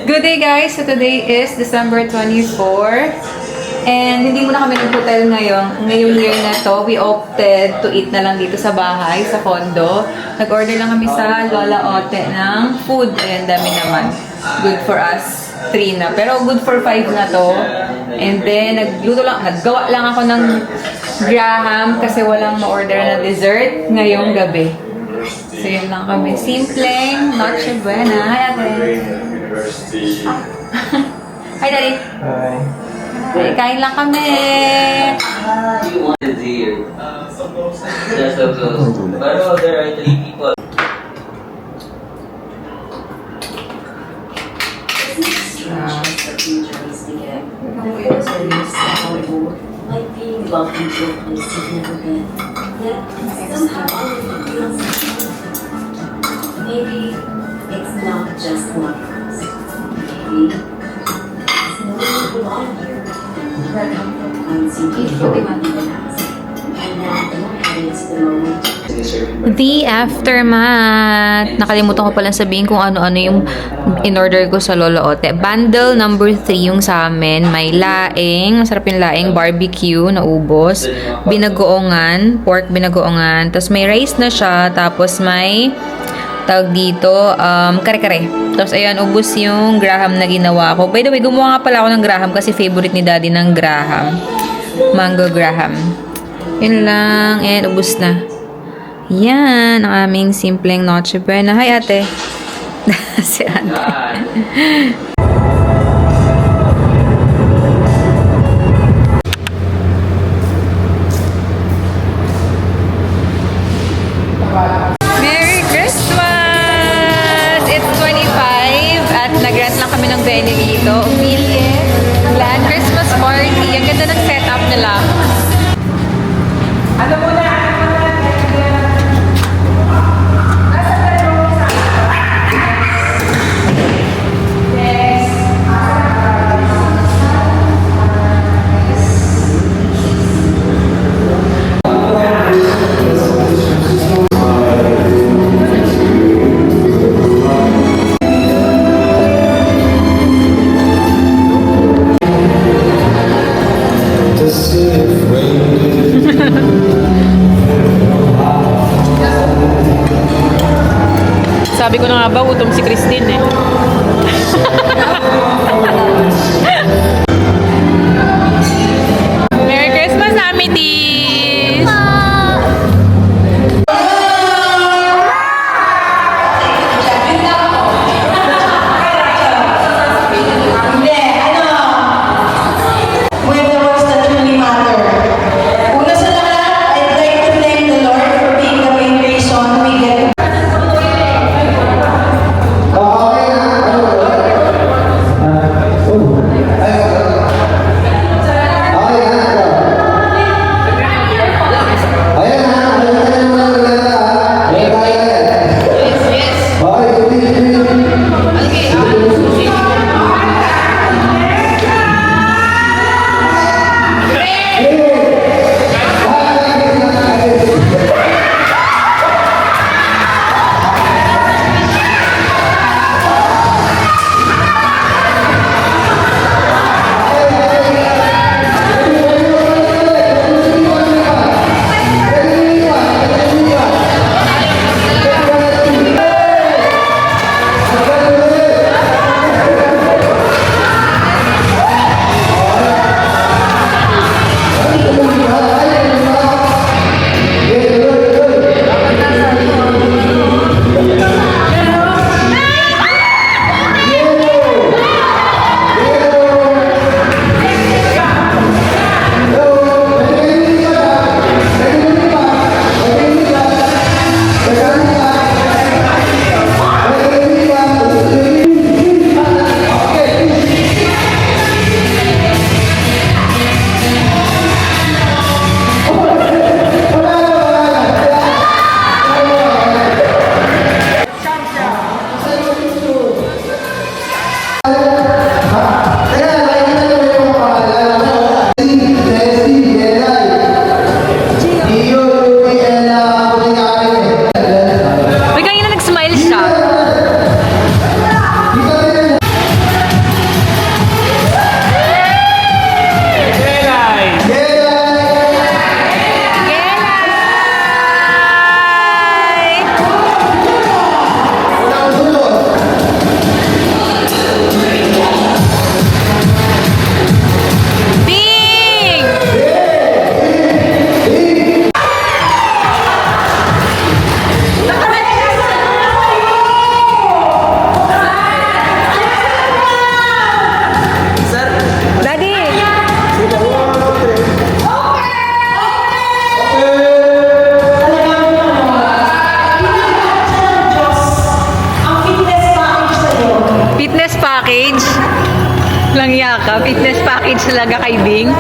Good day guys! So today is December 24 and hindi muna kami nag-hotel ngayong year na to. We opted to eat na lang dito sa bahay, sa condo. Nag-order lang kami sa Lola Ote ng food. Ayan, dami naman. Good for us. 3 na. Pero good for 5 na to. And then, naggawa lang ako ng graham kasi walang ma-order na dessert ngayong gabi. So yun lang kami. Simpleng Noche Buena. Hi ate! Hi, Daddy. Hi. Hi, kain lang kami. You wanted here. Just so close. Pero there are 3 people. Like being welcome to a place you've never been. Yet somehow all of it feels like home. Maybe it's not just one house. Maybe it's knowing you belong here. Where comfort finds you before you leave the house. And now we're heading to the moment. The aftermath. Nakalimutan ko palang sabihin kung ano-ano yung in-order ko sa Lola Ote. Bundle number 3 yung sa amin. May laing, masarap yung laing, barbecue na ubos, binagoongan, pork binagoongan, tapos may rice na siya, tapos may tawag dito, kare-kare. Tapos ayan, ubos yung graham na ginawa ko. By the way, gumawa nga pala ako ng graham kasi favorite ni daddy ng graham. Mango graham. Yun lang. And ubos na. Yan, ang aming simpleng Noche Buena. Hi, ate. Si ate. Merry Christmas! It's 25 at nag-rent lang kami ng venue dito. Umilye. Land Christmas Party. Ang ganda ng setup nila. Ano muna? package. Lang yaka. Fitness package talaga kay Bing.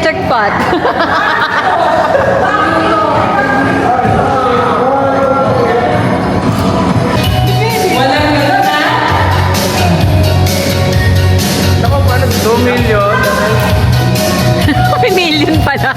jackpot. Ako, paano 2 million? May million pala.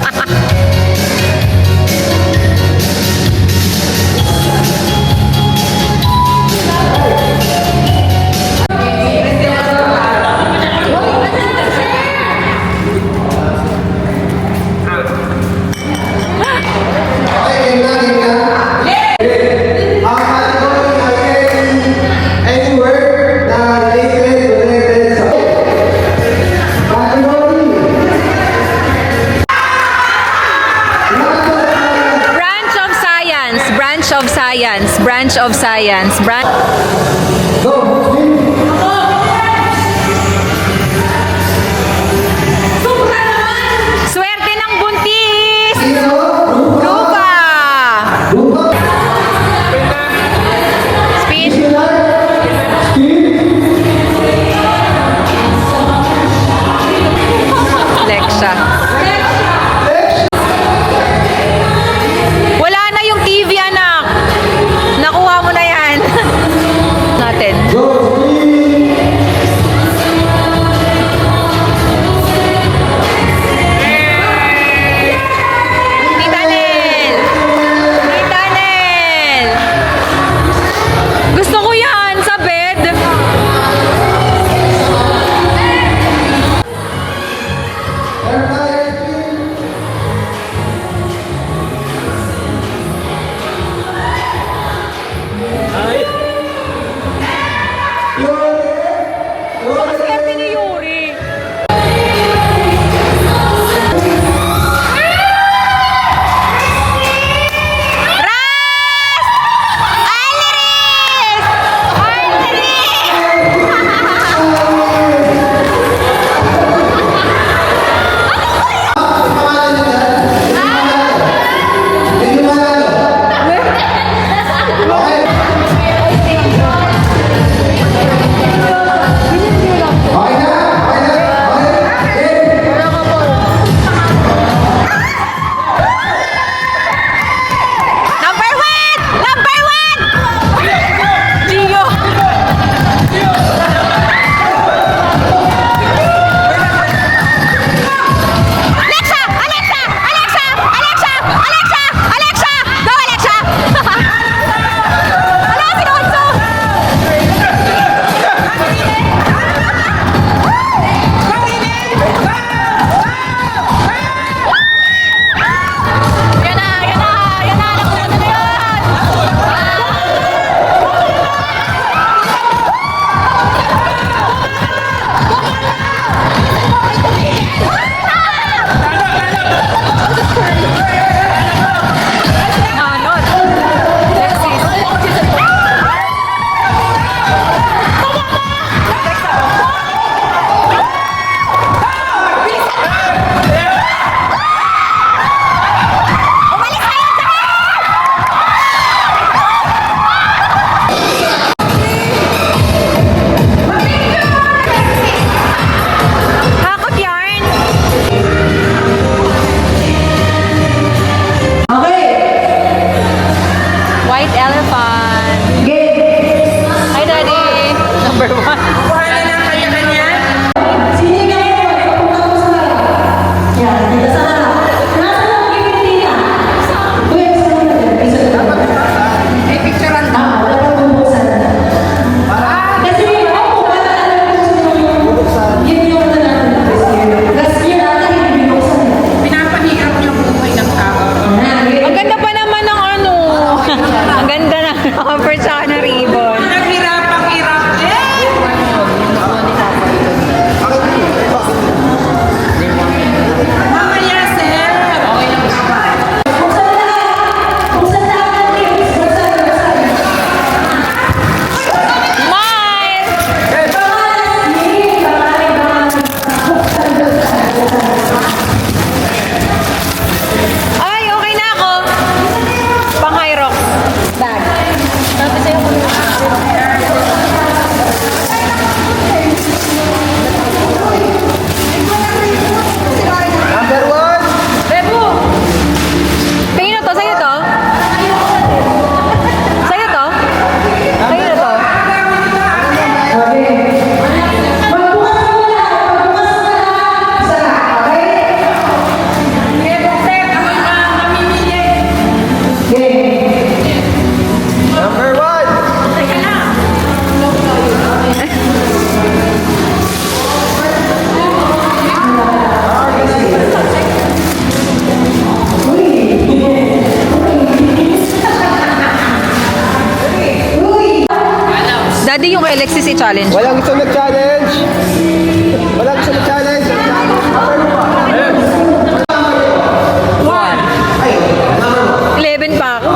of Science. Branch of Science. Swerte ng buntis! Rupa! Speed. Lexa. Wala na yung TV, anak. Nakuha mo na yan. Natin. Tita Nel! Tita Nel! Gusto ko yan sa bed. Swerte ni Yuri. Ras! Alris! Number one! Number one! Gio! Alexa! Alexa! Alexa! Alexa! Alexa! Alexa! Go, Alexa! Wala, si Gonzo! Yan na! Yan na! Yan na! Nakuha na yan! Manot! Alexis! Hakot yarn! White elephant. Hi, Daddy. Number one. Ang ganda pa naman ng ano. Ang ganda na offer sa akin ng ribbon. Smile! Ay, okay na ako. Pang high rock. Bag. Tapos sa'yo ko. Number one! Rebu! Tingin na to, sa'yo to? Sa'yo to? Sa'yo na to? Number one! Daddy, yung kay Alexis i-challenge. Walang gusto nag-challenge! Walang gusto nag-challenge! 11 pa ako.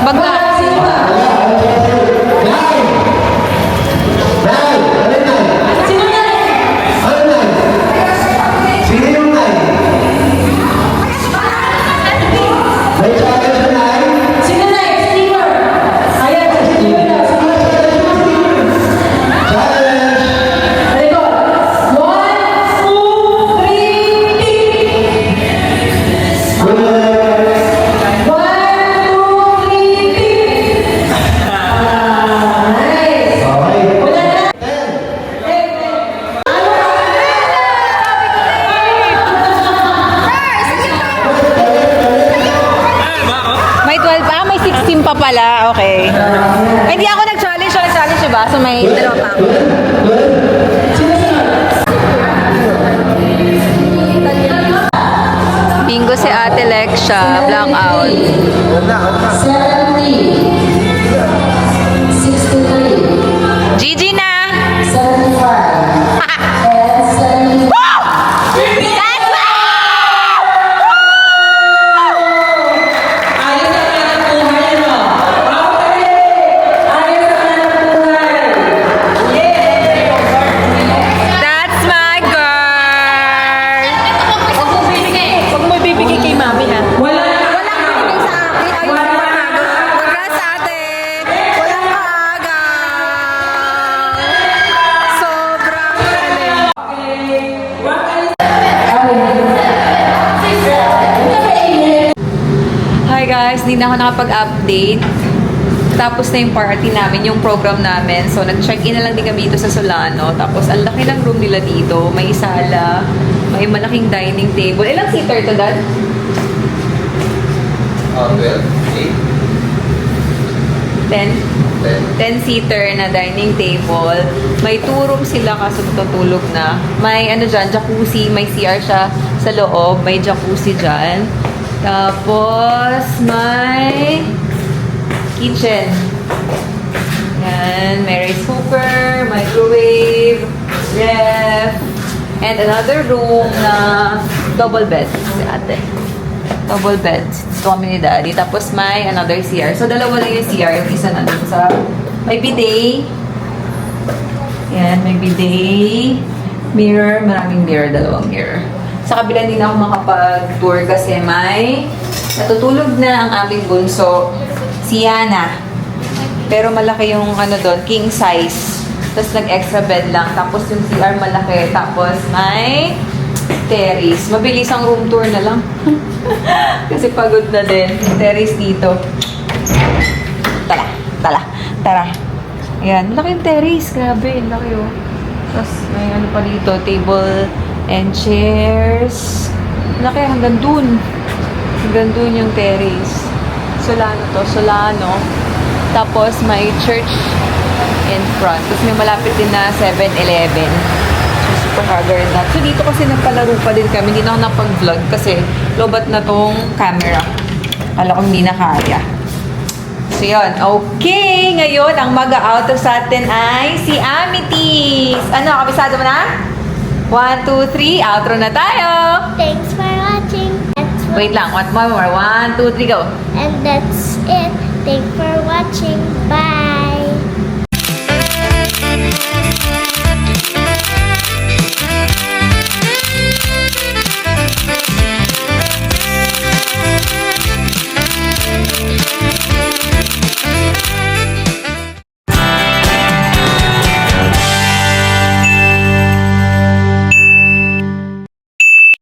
Bagla. Sino yung nine? May challenge na nine? May 12 may 16 pa pala. Okay. Ay, hindi ako nag-challenge. Siya nag-challenge, diba? So may dalawa pa ako. Bingo si Ate Lexia. Blackout. Gigi na! That's my girl! Huwag mo bibigay kay mami ha. Congrats, ate! Walang maaga! Sobrang galing! Hi guys! Hindi na ako nakapag-update. Tapos na yung party namin, yung program namin. So, nag-check-in na lang din kami dito sa Solano. Tapos, ang laki ng room nila dito. May sala, may malaking dining table. Ilang seater to, Dad? 12, 10? 10. 10-seater na dining table. May 2 rooms sila kaso tutulog na. May ano dyan, jacuzzi. May CR siya sa loob. May jacuzzi dyan. Tapos, may kitchen. Yan. May rice cooker, microwave, ref, and another room na double bed. Si ate. Double bed. Ito kami ni Daddy. Tapos may another CR. So, dalawa lang yung CR. Yung isa nandun sa... May bidet. Yan, may bidet. Mirror. Maraming mirror. Dalawang mirror. Sa kabila din ako makapag-tour kasi may natutulog na ang aming bunso, si Yana. Pero malaki yung ano doon, king size. Tapos nag-extra bed lang. Tapos yung CR malaki. Tapos may terrace. Mabilis ang room tour na lang. Kasi pagod na din. Terrace dito. Tara. Ayan, malaki yung terrace. Grabe, laki oh. Tapos may ano pa dito, table and chairs. Laki, hanggang dun. Hanggang dun yung terrace. Solano. Tapos may church in front. Tapos may malapit din na 7-Eleven. So, super haggard na. So, dito kasi nagpalaro pa din kami. Hindi na ako napag-vlog kasi lobat na tong camera. Kala ko hindi na kaya. So, yun. Okay. Ngayon, ang mag-outro sa atin ay si Amities. Ano, kabisado mo na? 1, 2, 3. Outro na tayo. Thanks for watching. Wait lang. One more. 1, 2, 3, go. And that's it. Thanks for watching. Bye.